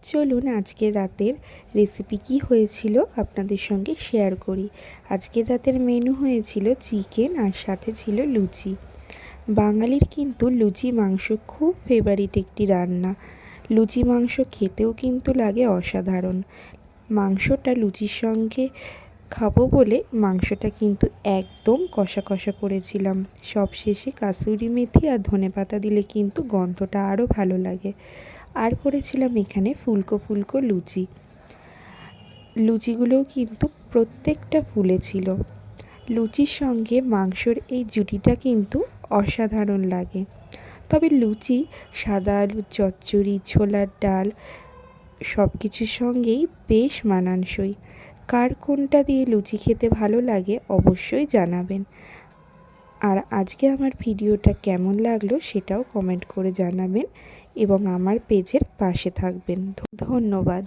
চলুন আজকের রাতের রেসিপি কি হয়েছিল আপনাদের সঙ্গে শেয়ার করি। আজকের রাতের মেনু হয়েছিল চিকেন আর সাথে ছিল লুচি। বাঙালির কিন্তু লুচি মাংস খুব ফেভারিট একটি রান্না। লুচি মাংস খেতেও কিন্তু লাগে অসাধারণ। মাংসটা লুচির সঙ্গে খাবো বলে মাংসটা কিন্তু একদম কষা কষা করেছিলাম। সবশেষে কাসুরি মেথি আর ধনেপাতা দিলে কিন্তু গন্ধটা আরও ভালো লাগে। আর করেছিলাম এখানে ফুলকো ফুলকো লুচি। লুচিগুলোও কিন্তু প্রত্যেকটা ফুলেছিল। লুচির সঙ্গে মাংসর এই জুটিটা কিন্তু অসাধারণ লাগে। তবে লুচি, সাদা আলুর চচ্চড়ি, ছোলার ডাল সব কিছুর সঙ্গেই বেশ মানানসই। কার কোনটা দিয়ে লুচি খেতে ভালো লাগে অবশ্যই জানাবেন। আর আজকে আমার ভিডিওটা কেমন লাগলো সেটাও কমেন্ট করে জানাবেন এবং আমার পেজের পাশে থাকবেন। ধন্যবাদ।